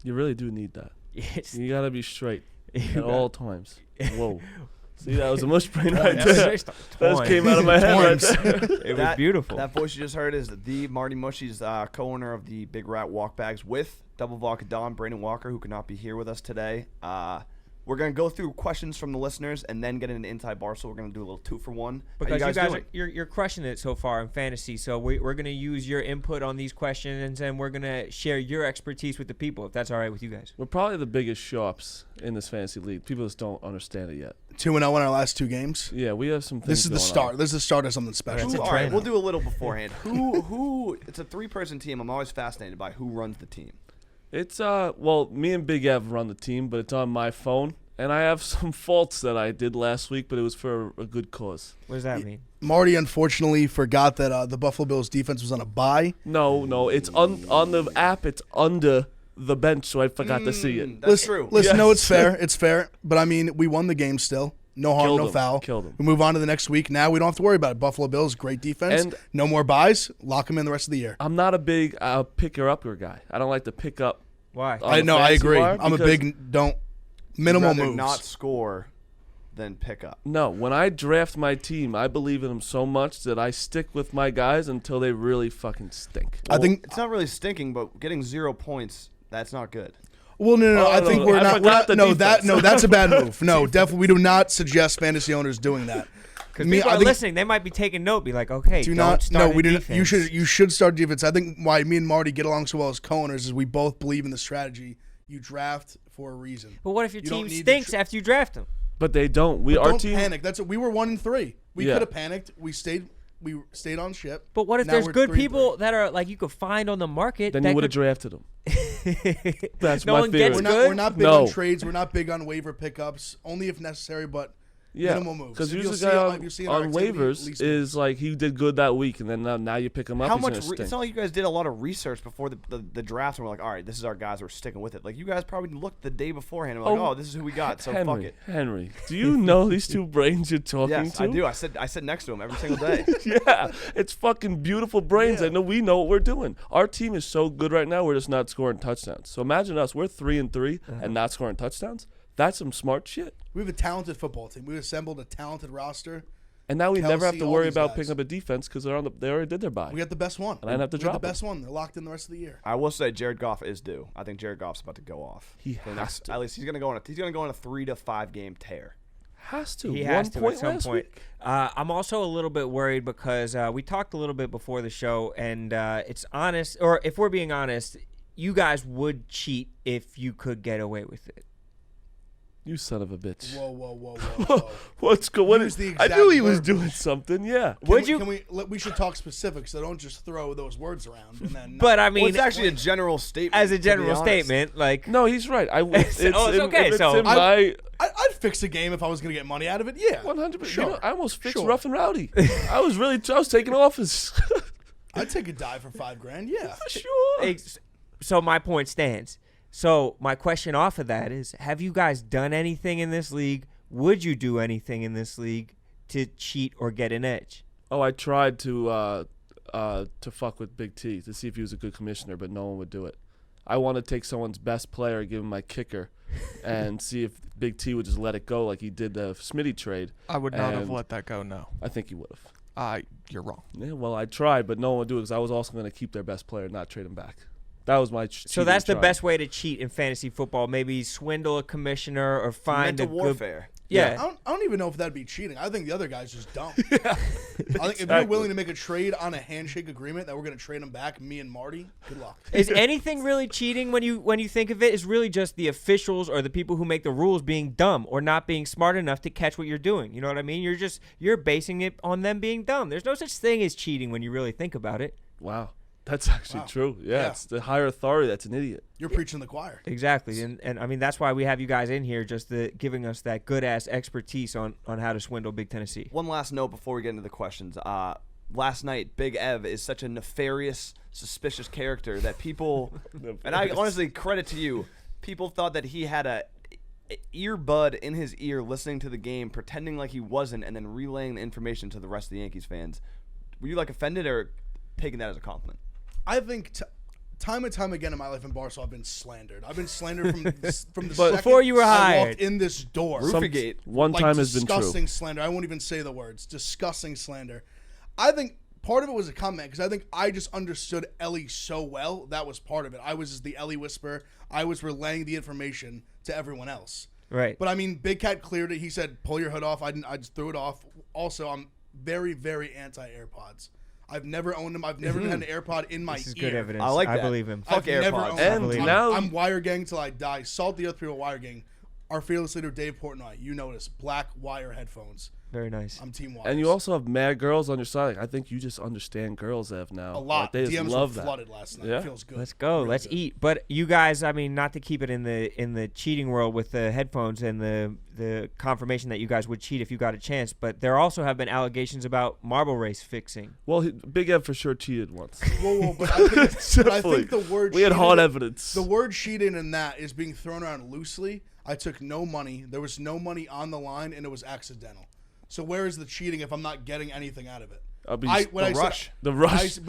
You really do need that. Yes. You got to be straight at all times. Whoa. See, that was a mush brain right there. That just came out of my head right there. It was beautiful. That voice you just heard is the Marty Mush. He's co-owner of the Big Rat Walk Bags with Double Vodka Don, Brandon Walker, who could not be here with us today. We're going to go through questions from the listeners and then get into Inside Barstool. We're going to do a little 2-for-1. Because you guys you're crushing it so far in fantasy. So we're going to use your input on these questions, and we're going to share your expertise with the people, if that's all right with you guys. We're probably the biggest shops in this fantasy league. People just don't understand it yet. 2-0 in our last 2 games. Yeah, we have some things. This is the start. This is the start of something special. All right, we'll do a little beforehand. Who? It's a 3-person team. I'm always fascinated by who runs the team. It's well, me and Big Ev run the team, but it's on my phone. And I have some faults that I did last week, but it was for a good cause. What does that mean? Marty unfortunately forgot that the Buffalo Bills defense was on a bye. No, it's on the app. It's under the bench, so I forgot to see it. That's true. Listen, Yes. no, it's fair. It's fair. But, I mean, we won the game still. No harm, Killed no him. foul. Killed him. We move on to the next week. Now we don't have to worry about it. Buffalo Bills, great defense. And no more buys. Lock them in the rest of the year. I'm not a big picker-upper guy. I don't like to pick up. Why? on I the know. I fantasy agree. wire I'm a because- big minimal Rather moves. not score than pick up. No, when I draft my team, I believe in them so much that I stick with my guys until they really fucking stink. I think. It's not really stinking, but getting 0 points, that's not good. Well, no. Oh, I think no, we're I not. forgot the defense. That's a bad move. No, definitely, we do not suggest fantasy owners doing that. Because people are listening. They might be taking note, be like, okay, Do don't not. start No, we a didn't. You should start defense. I think why me and Marty get along so well as co-owners is we both believe in the strategy. You draft for a reason. But what if your You don't team need stinks after you draft them? But they don't. But Our don't team. panic. We were 1-3. We Yeah. could have panicked. We stayed on ship. But what if Now there's we're good 3-3. people that are like you could find on the market? Then that you would have could- drafted them. That's no my one theory. gets We're good. not big No. on trades. We're not big on waiver pickups. Only if necessary, but Yeah, minimal moves. because If usually you'll the see guy if you see in our on activity, waivers at least is moves. like he did good that week, and then now you pick him up. How he's much? gonna stink. It's not like you guys did a lot of research before the draft, and we're like, all right, this is our guys. We're sticking with it. Like you guys probably looked the day beforehand, and were like, oh, this is who we got. So fuck it. Henry, do you know these two brains you're talking Yes, to? I do. I sit next to him every single day. Yeah, it's fucking beautiful brains. I know we know what we're doing. Our team is so good right now. We're just not scoring touchdowns. So imagine us. We're 3-3 and not scoring touchdowns. That's some smart shit. We have a talented football team. We've assembled a talented roster. And now we never have Kelsey, to all worry these about guys. picking up a defense because they already did their bye. We got the best one. And I didn't have to We got drop the it. best one. They're locked in the rest of the year. I will say Jared Goff is due. I think Jared Goff's about to go off. He For the has to. At least he's gonna go on a 3 to 5 game tear. Has to. He One has to point at some last point. week. I'm also a little bit worried because we talked a little bit before the show, and it's honest, or if we're being honest, you guys would cheat if you could get away with it. You son of a bitch. Whoa. What's going? Use the I exact knew he was verbiage. doing something. Yeah. We should talk specifics, so don't just throw those words around. And then But I mean, Well, it's actually a general statement. as a to be general honest. statement, like No, he's right. It's okay, If it's so in my I'd fix a game if I was going to get money out of it. Yeah, 100%. Sure. You know, I almost fixed Sure. Rough and Rowdy. I was taking offers. I'd take a dive for $5,000. Yeah, For sure. so my point stands. So my question off of that is, have you guys done anything in this league? Would you do anything in this league to cheat or get an edge? Oh, I tried to fuck with Big T to see if he was a good commissioner, but no one would do it. I want to take someone's best player, give him my kicker, and see if Big T would just let it go like he did the Smitty trade. I would not have And let that go, no. I think he would have. You're wrong. Yeah, well, I tried, but no one would do it because I was also going to keep their best player and not trade him back. That was my So that's the best way to cheat in fantasy football. Maybe swindle a commissioner or find Mental a good. warfare. Yeah. I don't even know if that'd be cheating. I think the other guy's just dumb. I think if you're willing to make a trade on a handshake agreement that we're going to trade him back, me and Marty, good luck. Is anything really cheating when you think of it? Is really just the officials or the people who make the rules being dumb or not being smart enough to catch what you're doing. You know what I mean? You're basing it on them being dumb. There's no such thing as cheating when you really think about it. Wow. That's actually true. Yeah, it's the higher authority that's an idiot. You're preaching the choir. Exactly. And I mean, that's why we have you guys in here, just giving us that good-ass expertise on how to swindle Big Tennessee. One last note before we get into the questions. Last night, Big Ev is such a nefarious, suspicious character that people, and I honestly credit to you, people thought that he had a earbud in his ear listening to the game, pretending like he wasn't, and then relaying the information to the rest of the Yankees fans. Were you, offended or taking that as a compliment? I think time and time again in my life in Barstool, I've been slandered. I've been slandered from the But second before you were I hired. walked in this door. Roofygate. One time has been true. Disgusting slander. I won't even say the words. Disgusting slander. I think part of it was a comment because I think I just understood Ellie so well. That was part of it. I was just the Ellie whisperer. I was relaying the information to everyone else. Right. But I mean, Big Cat cleared it. He said, "Pull your hood off." I just threw it off. Also, I'm very, very anti AirPods. I've never owned them. I've never had an AirPod in my This is ear. good evidence. I like that. I believe him. Fuck I've never AirPods. owned And them. now- I'm wire gang till I die. Salt the earth people wire gang. Our fearless leader Dave Portnoy. You notice black wire headphones. Very nice. I'm team wires. And you also have mad girls on your side. I think you just understand girls, Ev, now. a lot. Like, they just DMs love were that. flooded last night. Yeah. It feels good. Let's go. Really Let's good. eat. But you guys, I mean, not to keep it in the cheating world with the headphones and the confirmation that you guys would cheat if you got a chance, but there also have been allegations about marble race fixing. Well, Big Ev for sure cheated once. Whoa, but I think the word We had hot cheated- evidence. The word cheating in that is being thrown around loosely. I took no money. There was no money on the line, and it was accidental. So where is the cheating if I'm not getting anything out of it? But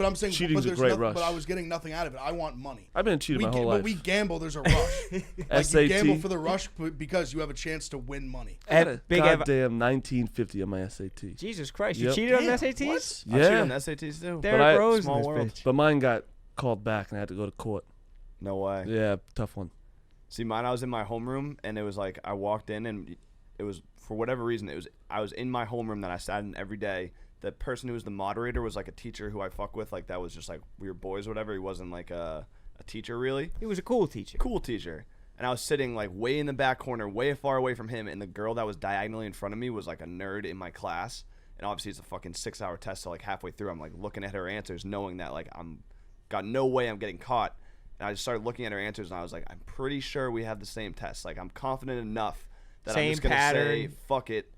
I'm saying Cheating's but a great nothing, rush. But I was getting nothing out of it. I want money. I've been cheated my whole life. But we gamble. There's a rush. Like SAT. you gamble for the rush because you have a chance to win money. I had a Big Ev- goddamn 1950 on my SAT. Jesus Christ, you Yep. cheated on Damn, SATs? what? I cheated on Yeah, SATs too. Derrick Rose in small this world. bitch. but mine got called back and I had to go to court. No way. Yeah, tough one. See, mine, I was in my homeroom, and it was like I walked in, and it was, for whatever reason, I was in my homeroom that I sat in every day. The person who was the moderator was like a teacher who I fuck with. Like, that was just like, we were boys or whatever. He wasn't like a teacher, really. He was a cool teacher. Cool teacher. And I was sitting like way in the back corner, way far away from him, and the girl that was diagonally in front of me was like a nerd in my class. And obviously it's a fucking 6-hour test, so like halfway through I'm like looking at her answers, knowing that like got no way I'm getting caught. And I just started looking at her answers, and I was like, I'm pretty sure we have the same test. Like, I'm confident enough that I'm just gonna say fuck it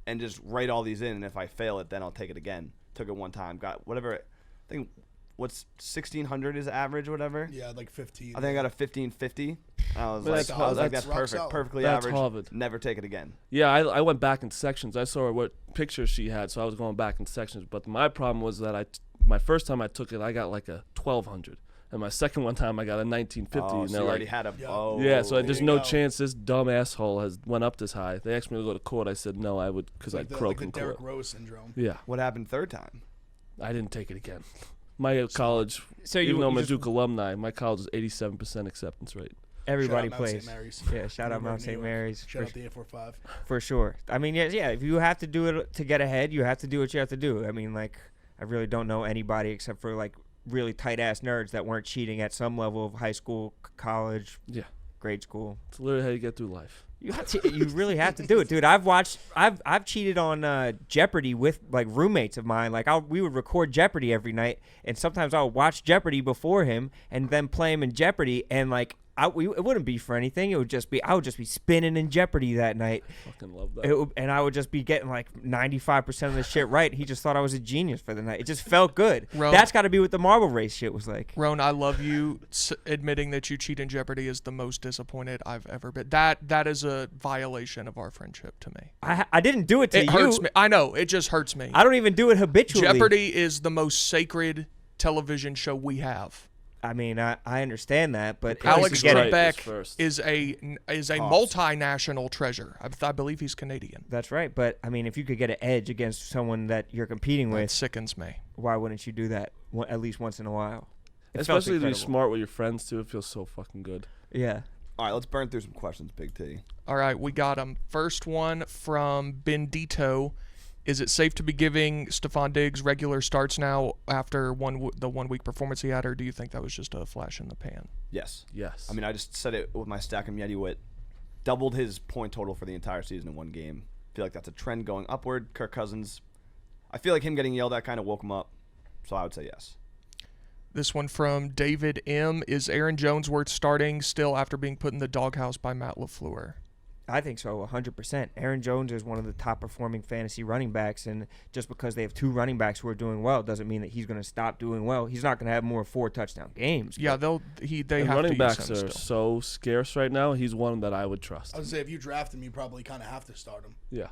and just write all these in, and if I fail it, then I'll take it again. Took it one time, got whatever. I think what's 1600 is average, whatever. Yeah, like 15. I think I got a 1550. I was But like, that's that's rock perfect, solid. perfectly That's average. Harvard. Never take it again. Yeah, I went back in sections. I saw what pictures she had, so I was going back in sections. But my problem was that my first time I took it, I got like a 1200. And my second one time, I got a 1950. Oh, and so they're you already like, had a. Yeah. Oh, yeah, so there's you no go. chance this dumb asshole has went up this high. They asked me to go to court. I said no, I would because like I'd the, croak like the in Derrick court. Rose syndrome. Yeah, What happened third time? I didn't take it again. My college, So even though I'm a just- Duke alumni, my college was 87% acceptance rate. Everybody Shout out Mount plays. St. Mary's. Yeah, shout out New York, Mount New St. York. Mary's Shout out the 845. for sure. I mean, yeah, if you have to do it to get ahead, you have to do what you have to do. I mean, like, I really don't know anybody except for like really tight ass nerds that weren't cheating at some level of high school, college, Yeah, grade school. it's literally how you get through life. You really have to do it, dude. I've cheated on Jeopardy with like roommates of mine. Like we would record Jeopardy every night, and sometimes I would watch Jeopardy before him, and then play him in Jeopardy, and like it wouldn't be for anything. It would just be I would just be spinning in Jeopardy that night. Fucking love that. And I would just be getting like 95% of the shit right. He just thought I was a genius for the night. It just felt good. Ro- That's got to be what the marble race shit was like. Roan, I love you. Admitting that you cheat in Jeopardy is the most disappointed I've ever been. That is a violation of our friendship to me. I didn't do it to It you. hurts me. I know. It just hurts me. I don't even do it habitually. Jeopardy is the most sacred television show we have. I mean, I understand that, but Alex if you get it- Right. Trebek first. is a Cost. multinational treasure. I believe he's Canadian. That's right, but I mean, if you could get an edge against someone that you're competing That with, sickens me. why wouldn't you do that at least once in a while? It felt Especially to be incredible. smart with your friends too. It feels so fucking good. Yeah. All right, let's burn through some questions, Big T. All right, we got him. First one from Bendito. Is it safe to be giving Stephon Diggs regular starts now after the 1 week performance he had, or do you think that was just a flash in the pan? Yes. Yes. I mean, I just said it with my stack of Yeti Wit. Doubled his point total for the entire season in one game. Feel like that's a trend going upward. Kirk Cousins, I feel like him getting yelled at kind of woke him up. So I would say yes. This one from David M. Is Aaron Jones worth starting still after being put in the doghouse by Matt LaFleur? I think so, 100%. Aaron Jones is one of the top-performing fantasy running backs, and just because they have two running backs who are doing well doesn't mean that he's going to stop doing well. He's not going to have more 4-touchdown games. Yeah, they And have running to backs use him are still. so scarce right now. He's one that I would trust. I would say if you draft him, you probably kind of have to start him. Yeah.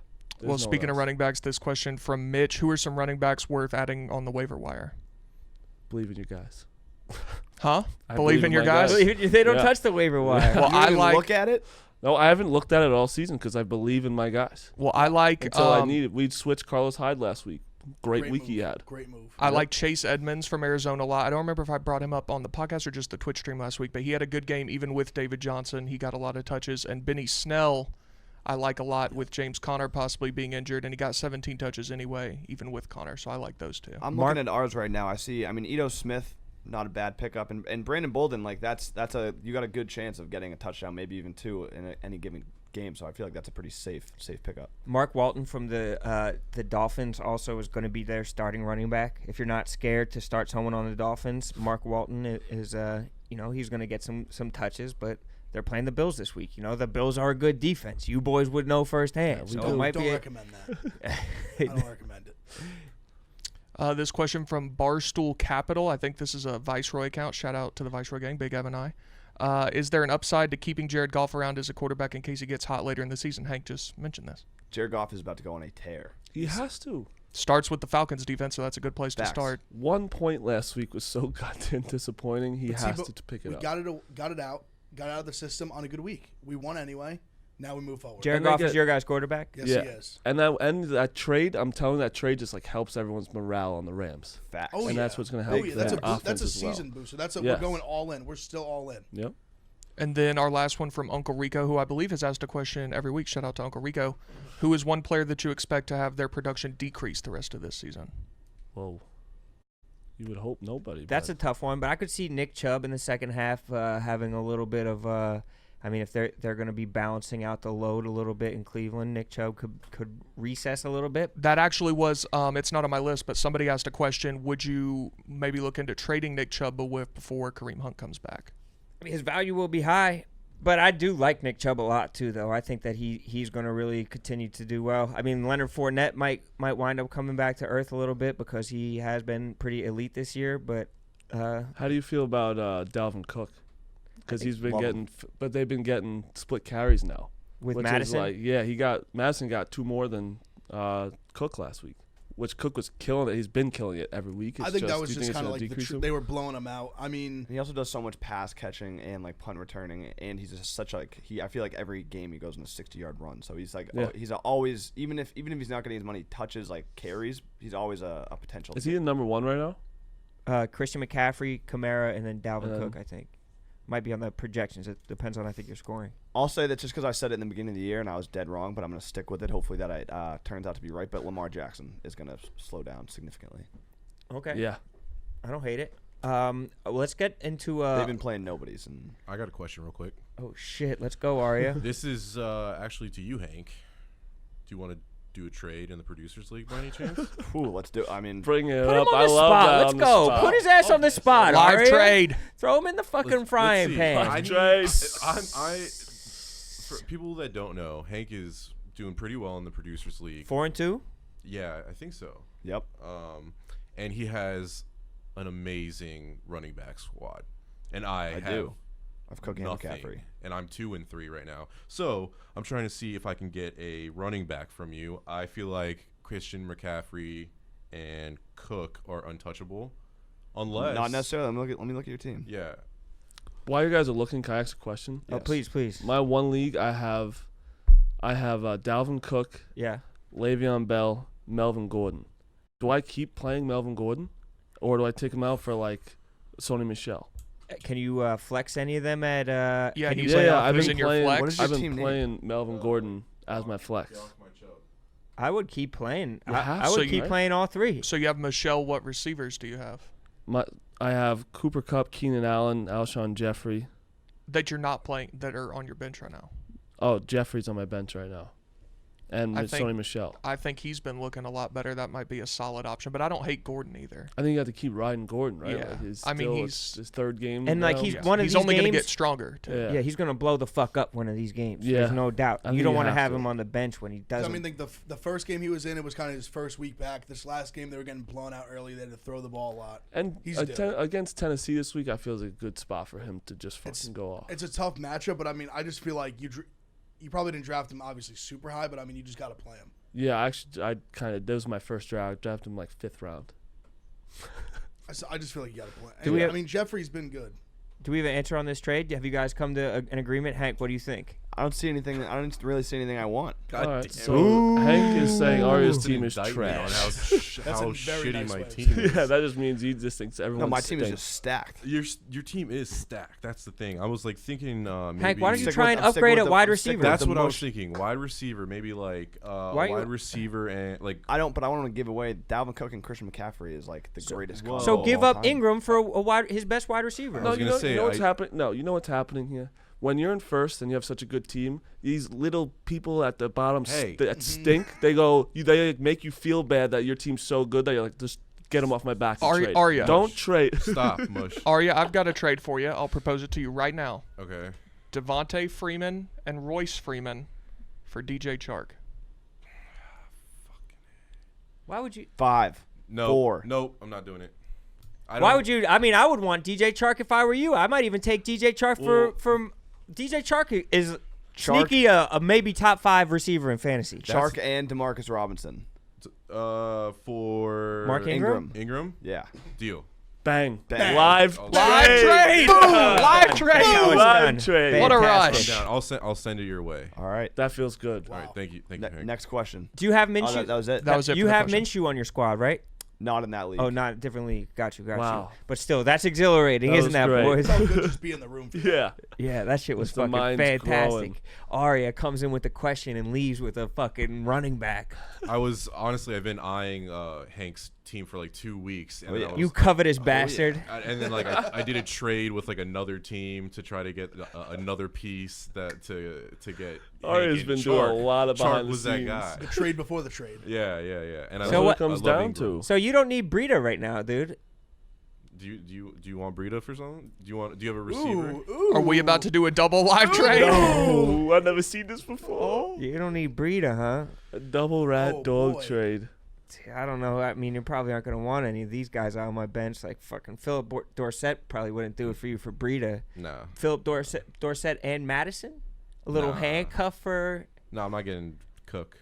Well, There's no speaking of else. running backs, this question from Mitch: who are some running backs worth adding on the waiver wire? Believe in you guys. Huh? I Believe in your my guys? They don't Yeah. touch the waiver wire. Well, You I even like. look at it. No, I haven't looked at it all season because I believe in my guys. Well, I like. Until I need it. We'd switch Carlos Hyde last week. Great week move. he had. Great move. I like Chase Edmonds from Arizona a lot. I don't remember if I brought him up on the podcast or just the Twitch stream last week, but he had a good game even with David Johnson. He got a lot of touches. And Benny Snell, I like a lot with James Conner possibly being injured, and he got 17 touches anyway, even with Conner. So I like those two. I'm looking at ours right now. I mean, Ito Smith, not a bad pickup, and Brandon Bolden, like that's you got a good chance of getting a touchdown, maybe even two in any given game. So I feel like that's a pretty safe pickup. Mark Walton from the Dolphins also is going to be their starting running back. If you're not scared to start someone on the Dolphins, Mark Walton is he's going to get some touches, but they're playing the Bills this week. The Bills are a good defense. You boys would know firsthand. Yeah, so it might don't be recommend that. I don't recommend it. This question from Barstool Capital. I think this is a Viceroy account. Shout out to the Viceroy gang, Big Ev and I. Is there an upside to keeping Jared Goff around as a quarterback in case he gets hot later in the season? Hank just mentioned this. Jared Goff is about to go on a tear. He has to. Starts with the Falcons defense, so that's a good place Facts. to start. 1 point last week was so goddamn disappointing. He But see, has but to pick it we up. got it out of the system on a good week. We won anyway. Now we move forward. Jared And they Goff is get- your guys' quarterback? Yes, Yeah. he is. And that trade, I'm telling you, that trade just like helps everyone's morale on the Rams. Facts. Oh, And yeah. that's what's gonna help Oh, yeah. that That's a offense as well. season booster. Yes. We're going all in. We're still all in. Yep. And then our last one from Uncle Rico, who I believe has asked a question every week. Shout out to Uncle Rico. Who is one player that you expect to have their production decrease the rest of this season? Whoa. You would hope nobody. That's but a tough one, but I could see Nick Chubb in the second half having a little bit of if they're going to be balancing out the load a little bit in Cleveland, Nick Chubb could recess a little bit. That actually was, it's not on my list, but somebody asked a question. Would you maybe look into trading Nick Chubb before Kareem Hunt comes back? I mean, his value will be high, but I do like Nick Chubb a lot too, though. I think that he's going to really continue to do well. I mean, Leonard Fournette might wind up coming back to earth a little bit because he has been pretty elite this year. But how do you feel about Dalvin Cook? Because he's been love getting, but they've been getting split carries now. with which Madison, is Madison got 2 more than Cook last week, which Cook was killing it. He's been killing it every week. I think that was do you just think kind of it's like gonna decrease him? they were blowing him out. I mean, And he also does so much pass catching and like punt returning, and he's just such like I feel like every game he goes on a 60-yard run. So he's like Yeah. he's always even if he's not getting as many touches like carries, he's always a potential. Is he the number 1 right now? Christian McCaffrey, Kamara, and then Dalvin Um, Cook, I think. Might be on the projections. It depends on, I think, your scoring. I'll say that just because I said it in the beginning of the year and I was dead wrong, but I'm going to stick with it. Hopefully that it turns out to be right. But Lamar Jackson is going to slow down significantly. Okay. Yeah. I don't hate it. Let's get into They've been playing nobodies, and I got a question real quick. oh shit, let's go, Arya. This is actually to you, Hank. Do you want to do a trade in the Producers League by any chance? ooh, let's do. I mean, Bring it Put him up. on I the love spot. that Let's on the go. spot. Put his ass on the spot. Live Arya. trade. Throw him in the fucking frying see. pan. I Trace. for people that don't know, Hank is doing pretty well in the Producers League. 4-2. Yeah, I think so. yep. And he has an amazing running back squad, and I have do. I've Cook and nothing, McCaffrey. and I'm 2-3 right now. So I'm trying to see if I can get a running back from you. I feel like Christian McCaffrey and Cook are untouchable, unless Not necessarily. Let me look at your team. Yeah, While you guys are looking, can I ask a question? Oh, Yes. please. My one league, I have Dalvin Cook, Yeah. Le'Veon Bell, Melvin Gordon. Do I keep playing Melvin Gordon, or do I take him out for like Sony Michel? Can you flex any of them at? Yeah, can you you play play off I've who's been in your playing. flex? What is your I've been team name? playing Melvin Gordon as my flex. I would keep playing. You have I would to, keep right? playing all three. So you have Michelle. What receivers do you have I have Cooper Kupp, Keenan Allen, Alshon Jeffrey. that you're not playing that are on your bench right now? Oh, Jeffrey's on my bench right now, and I Sony think- Michel. I think he's been looking a lot better. That might be a solid option, but I don't hate Gordon either. I think you have to keep riding Gordon, right? Yeah. Like it's I mean, still- he's- it's his 3rd game, And, like, now. he's one of He's these only going to games- get stronger too. Yeah. Yeah, he's gonna blow the fuck up one of these games. Yeah. There's no doubt. I You think don't you want to have have to. him on the bench when he doesn't. I mean, the first game he was in, it was kind of his first week back. This last game, they were getting blown out early. They had to throw the ball a lot. And He's against Tennessee this week, I feel is a good spot for him to just fucking go off. It's a tough matchup, but I mean, I just feel like you probably didn't draft him obviously super high, but I mean, you just got to play him. Yeah, actually, that was my first draft. I drafted him like 5th round. I just feel like you got to play. Do we have- I mean, Jeffrey's been good. Do we have an answer on this trade? Have you guys come to an agreement? Hank, what do you think? I don't see anything. I don't really see anything I want. God All right, damn. so Hank is saying Arya's It's an team is indictment on trash. how That's a very shitty nice my way of team saying is. Yeah, that just means he just thinks everyone. No, my team is just stacked. Your team is stacked. That's the thing. I was like thinking maybe. Hank, why don't you Stick try with- and I'm sticking upgrade with at the- wide I'm sticking receiver? with That's the what I was Mush. thinking. Wide receiver, maybe like Why you- wide receiver and like. I don't want to give away Dalvin Cook and Christian McCaffrey is like the greatest. whoa. combo So of give all up time. Ingram for his best wide receiver. No, was you gonna know, say, you know what's I- happening. No, you know what's happening here. When you're in first and you have such a good team, these little people at the bottom Hey. that stink. They go. They like, make you feel bad that your team's so good that you're like, just get them off my back. And trade. Arya. Don't trade. Stop, Mush. Arya, I've got a trade for you. I'll propose it to you right now. Okay. Devontae Freeman and Royce Freeman for DJ Chark. Why would you? 5. No. 4. Nope. I'm not doing it. Why would you? I mean, I would want DJ Chark if I were you. I might even take DJ Chark from DJ Chark is sneaky a maybe top 5 receiver in fantasy. Chark and DeMarcus Robinson. For Mark Ingram? Ingram. Yeah. Deal. Bang. Bang. Live Oh, Live trade. trade! Live trade! That was Live done. trade. What a Fantastic. rush. I'm down. I'll send it your way. All right. That feels good. All right. Thank you. Thank you. Hank. Next question. Do you have Oh, Minshew? that was it. That was it. You for the have question. Minshew on your squad, right? Not in that league. Oh, not different league. Got you. Wow. But still, that's exhilarating, That isn't was that, great. boys? It's all good just be in the room. For that. Yeah. Yeah, that shit was Just the fucking mind's fantastic. growing. Arya comes in with the question and leaves with a fucking running back. I've been eyeing Hank's team for like 2 weeks. And Oh, then yeah. I was, You covetous oh, yeah. bastard. And then like I did a trade with like another team to try to get another piece that to get. Arya's Hank been and doing a Chark. lot of behind Chark the was that scenes. guy. The trade before the trade. Yeah. And So That's what what- it comes I love down Ingram. to. So you don't need Breida right now, dude. Do you want Breida for something? Do you have a receiver? Ooh. Are we about to do a double live trade? No, I've never seen this before. You don't need Breida, huh? A double rat Oh, dog boy. trade. I don't know. I mean, you probably aren't going to want any of these guys out on my bench. Like fucking Philip Dorsett probably wouldn't do it for you for Breida. No. Philip Dorsett and Madison? A little Nah. handcuff for... No, I'm not getting Cook.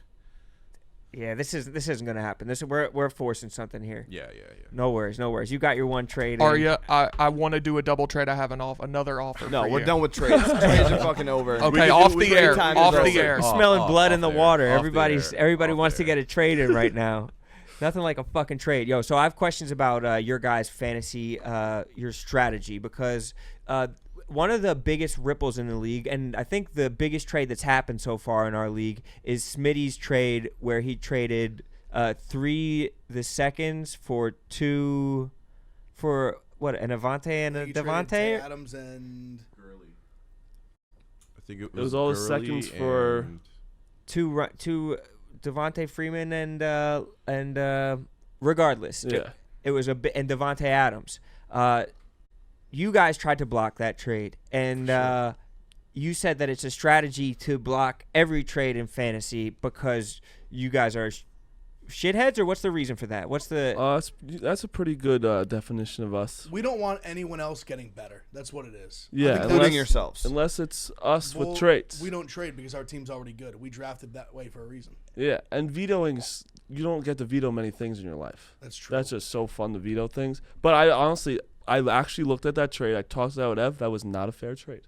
Yeah, this isn't going to happen. We're forcing something here. Yeah. No worries. You got your one trade. in. Arya, I want to do a double trade. I have another offer No, for we're you. done with trades. Trades are fucking over. Okay, can off do- the we air. can do Off this. the air. You're smelling blood in the water. off the Everybody air, wants off to the get air. a trade in right now. Nothing like a fucking trade. Yo, so I have questions about your guys' fantasy, your strategy, because one of the biggest ripples in the league, and I think the biggest trade that's happened so far in our league, is Smitty's trade where he traded 3 the seconds for 2 for what, an Avante and a He traded Tay Devontae? Adams and I think it was all the Gurley seconds for- and- Two Devontae Freeman and regardless, Yeah. it was and Devontae Adams. You guys tried to block that trade, and you said that it's a strategy to block every trade in fantasy because you guys are shitheads, or what's the reason for that? What's the That's a pretty good definition of us. we don't want anyone else getting better. That's what it is. Yeah, think Including unless, yourselves. unless it's us Well, with traits. We don't trade because our team's already good. We drafted that way for a reason. Yeah, and vetoing, you don't get to veto many things in your life. That's true. That's just so fun to veto things. But I actually looked at that trade. I talked to that with Ev. That was not a fair trade.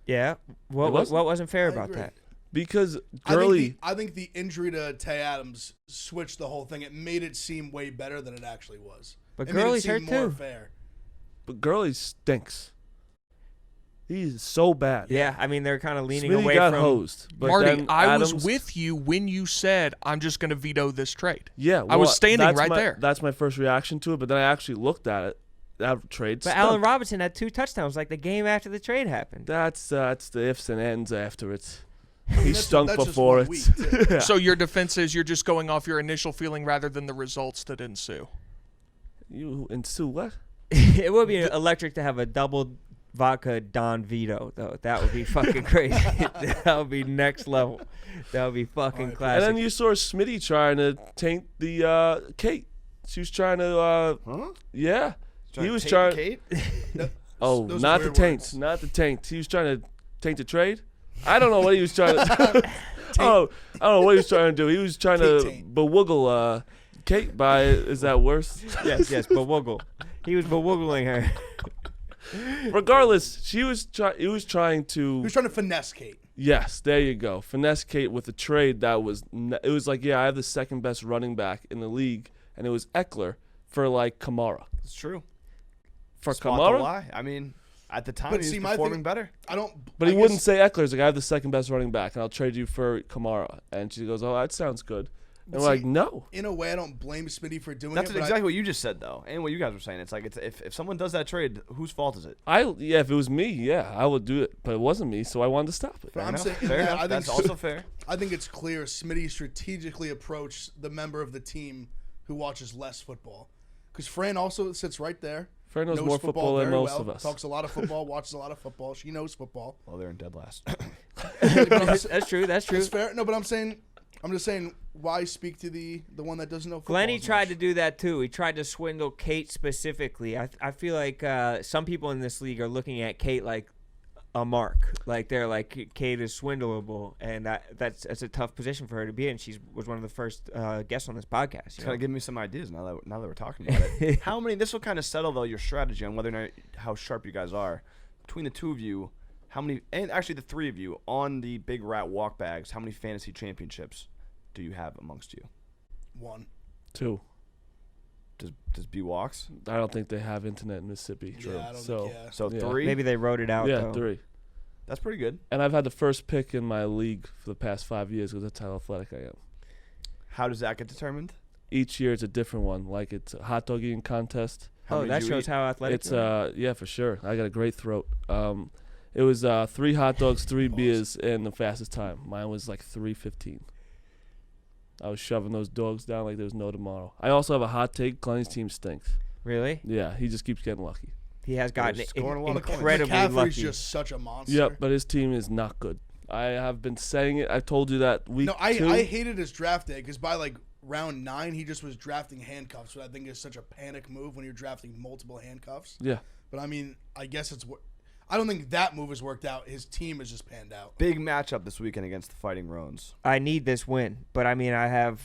yeah? What wasn't. wasn't fair I about agree. that? Because Gurley, I think the injury to Tay Adams switched the whole thing. It made it seem way better than it actually was. But It made it Gurley's seem hurt more too. fair. but Gurley stinks. He's so bad. Yeah, I mean they're kind of leaning Smitty away got from. hosed. But Marty, then I was Adams- with you when you said I'm just going to veto this trade. Yeah, I was well, standing that's right my- there. That's my first reaction to it. But then I actually looked at it. That trade. But stunk. Allen Robinson had 2 touchdowns like the game after the trade happened. That's the ifs and ends after it. He That's- stunk that's just before one it. week, too. Yeah. So your defense is you're just going off your initial feeling rather than the results that ensue. You ensue what? It would be electric to have a double vodka Don Vito, though. That would be fucking crazy. That would be next level. That would be fucking Alright, classic. And then you saw Smitty trying to taint the Kate. She was trying to. Huh? Yeah. Trying He to was take trying. Kate? Oh, Those are not the weird taint. words. Not the taint. He was trying to taint the trade. I don't know what he was trying to. Oh, I don't know what he was trying to do. He was trying to Taint. bewoogle Kate by. Is that worse? yes, but Woggle. He was bewoogling her. Regardless, he was trying He was trying to finesse Kate. Yes, there you go. Finesse Kate with a trade that was it was like, yeah, I have the second best running back in the league, and it was Eckler for like Kamara. It's true. For Spot the Kamara? lie. I mean, at the time, But he see, was my performing thing- better. But he wouldn't say Eckler's like, I have the second best running back, and I'll trade you for Kamara. And she goes, oh, that sounds good. And we're see, like, no. In a way, I don't blame Smitty for doing That's it. but exactly what you just said, though, and what you guys were saying. It's like if someone does that trade, whose fault is it? Yeah, if it was me, yeah, I would do it. But it wasn't me, so I wanted to stop it. I'm enough. saying, Fair yeah, enough. I think That's also fair. I think it's clear Smitty strategically approached the member of the team who watches less football. Because Fran also sits right there. Fran knows more football than very most well, of us. Talks a lot of football, watches a lot of football. She knows football. Well, they're in dead last. That's true. That's true. It's fair. No, but I'm just saying, why speak to the one that doesn't know football? Glenny as tried much? to do that too. He tried to swindle Kate specifically. I feel like some people in this league are looking at Kate like a mark. Like they're like, Kate is swindleable, and that's a tough position for her to be in. She was one of the first guests on this podcast. It's kind of giving me some ideas now that we're talking about it. How many? This will kind of settle though your strategy on whether or not how sharp you guys are. Between the two of you, how many? And actually the three of you on the Big Rat walk bags. How many fantasy championships do you have amongst you? 1. 2. Does B walks? I don't think they have internet in Mississippi. Yeah, I don't So, think, yeah. So Yeah. 3. Maybe they wrote it out. yeah, though. 3. That's pretty good. And I've had the first pick in my league for the past 5 years because that's how athletic I am. How does that get determined? Each year it's a different one. Like it's a hot dog eating contest. How Oh, many that did you shows eat? how athletic. It's you are. yeah, for sure. I got a great throat. It was 3 hot dogs, 3 beers, and the fastest time. Mine was like 3:15. I was shoving those dogs down like there was no tomorrow. I also have a hot take. Glenny's team stinks. Really? Yeah, he just keeps getting lucky. He has gotten scoring a lot of points. incredibly McCaffrey's lucky. just such a monster. Yep, but his team is not good. I have been saying it. I told you that week No, I 2. hated his draft day because by like round 9, he just was drafting handcuffs, which I think is such a panic move when you're drafting multiple handcuffs. Yeah. But I mean, I guess I don't think that move has worked out. His team has just panned out. Big matchup this weekend against the Fighting Roans. I need this win, but I mean, I have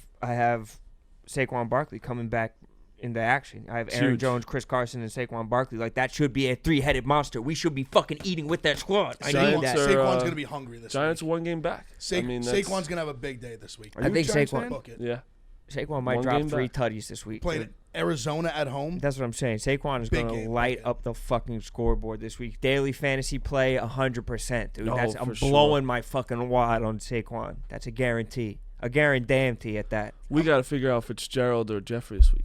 Saquon Barkley coming back into action. I have Aaron Huge. Jones, Chris Carson, and Saquon Barkley. Like that should be a 3-headed monster. We should be fucking eating with that squad. I need Giants that. are- Saquon's uh, going to be hungry this Giants week. 1 game back. Saquon's going to have a big day this week. Are I you a think Giants Saquon- fan? Book it. Yeah. Saquon might 1 drop game 3 back. tutties this week. Playing dude. Arizona at home. That's what I'm saying. Saquon is Big going to game, light big game. up the fucking scoreboard this week. Daily fantasy play 100%, dude. Oh, I'm for sure. blowing my fucking wad on Saquon. That's a guarantee. A guarantee at that. We got to figure out Fitzgerald or Jeffrey this week.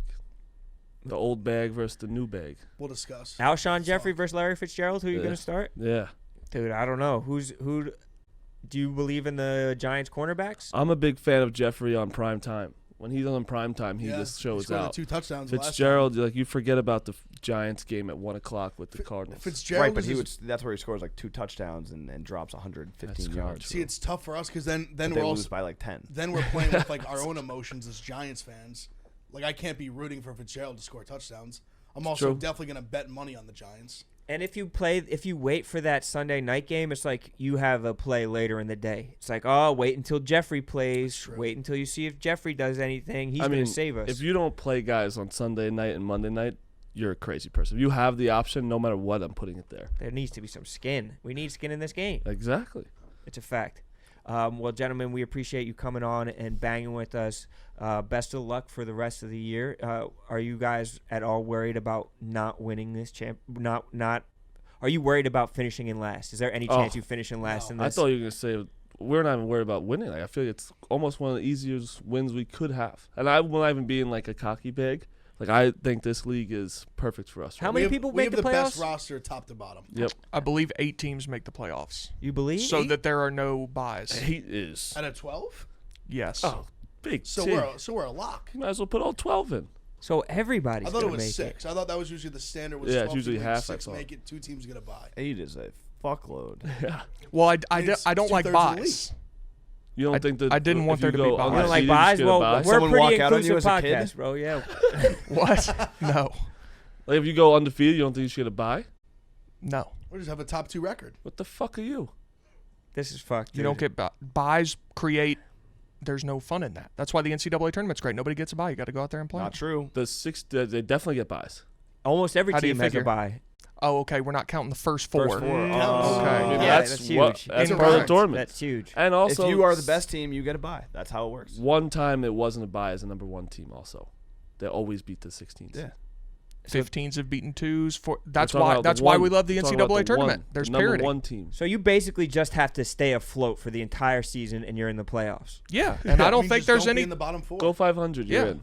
The old bag versus the new bag. We'll discuss. Alshon Jeffrey versus Larry Fitzgerald. Who are you Yeah. going to start? Yeah. Dude, I don't know. Who do you believe in the Giants cornerbacks? I'm a big fan of Jeffrey on prime time. When he's on prime time, he Yeah, just he shows scored the out. 2 touchdowns last Fitzgerald, like you forget about the Giants game at 1:00 with the Cardinals. Fitzgerald Right, but is just- that's where he scores like 2 touchdowns and drops 115 That's kinda yards. See, it's tough for us because then But we're they also lose by like 10. then we're playing with like our own emotions as Giants fans. Like I can't be rooting for Fitzgerald to score touchdowns. I'm also True. definitely going to bet money on the Giants. And if you wait for that Sunday night game, it's like you have a play later in the day. It's like, oh, wait until Jeffrey plays. True. Wait until you see if Jeffrey does anything. He's I going mean, to save us. if you don't play guys on Sunday night and Monday night, you're a crazy person. If you have the option, no matter what, I'm putting it there. There needs to be some skin. We need skin in this game. Exactly. It's a fact. Well, gentlemen, we appreciate you coming on and banging with us. Best of luck for the rest of the year. Are you guys at all worried about not winning this Are you worried about finishing in last? Is there any chance you finish in last in I this? thought you were going to say we're not even worried about winning. Like, I feel like it's almost one of the easiest wins we could have. And I will not even be in like a cocky bag. Like, I think this league is perfect for us. How right many We have- people we make have the the best playoffs? roster top to bottom. now. Yep. I believe 8 teams make the playoffs, You believe? so 8? that there are no buys. He is. Out of 12? Yes. Oh, big So T. we're a lock. You might as well put all 12 in. So everybody's I thought it gonna was make 6. I thought that was usually the standard. Was Yeah, 12 it's usually people, half, I 6 thought. make it. 2 teams get a bye. 8 is a fuckload. Yeah. Well, I It's don't like 2/3 of the buys. You don't I- think that I didn't want if there you to be go buys. You don't like undefeated, buys? you should get a Well, bye? we're Someone a pretty walk out on you inclusive as a kid? podcast, bro. Yeah. What? No. Like, if you go undefeated, you don't think you should get a bye? No. Or just have a top 2 record. What the fuck are you? This is fucked. You don't get buys. There's no fun in that. That's why the NCAA tournament's great. Nobody gets a bye. You got to go out there and play. Not true. They definitely get buys. Almost every How do you team has a figure? bye. Oh, okay. We're not counting the first four. First four. Okay. Maybe Yeah, that's that's what huge. that's In part of the rounds. tournament. That's huge. And also, if you are the best team, you get a bye. That's how it works. One time it wasn't a bye as a number 1 team. Also, they always beat the 16s. Yeah. 15s have beaten 2s. That's We're talking why. about That's the why one- we love the we're talking about NCAA the tournament. one- There's the number parity. 1 team. So you basically just have to stay afloat for the entire season, and you're in the playoffs. Yeah, and I don't think just there's don't be any. in the bottom 4. Go 500. You're Yeah. in.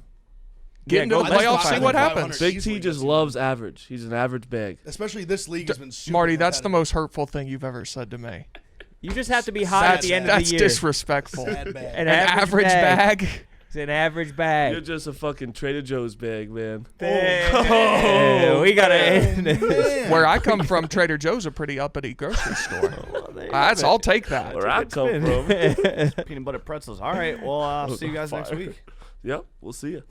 Get into go the let's playoffs, go see what 500 happens. Big easily T just gets you loves average. He's an average bag. Especially this league has been super Marty, that's the competitive. most hurtful thing you've ever said to me. You just have to be hot at the end of the That's year. disrespectful. Sad bag. An An average bag. It's an average You're bag. just a fucking Trader Joe's bag, man. Hey, we gotta end this. Man. Where I come from, Trader Joe's a pretty uppity grocery store. I'll take that. Where I come from. Peanut butter pretzels. All right. Well, see you guys next Fire. week. Yep, we'll see you.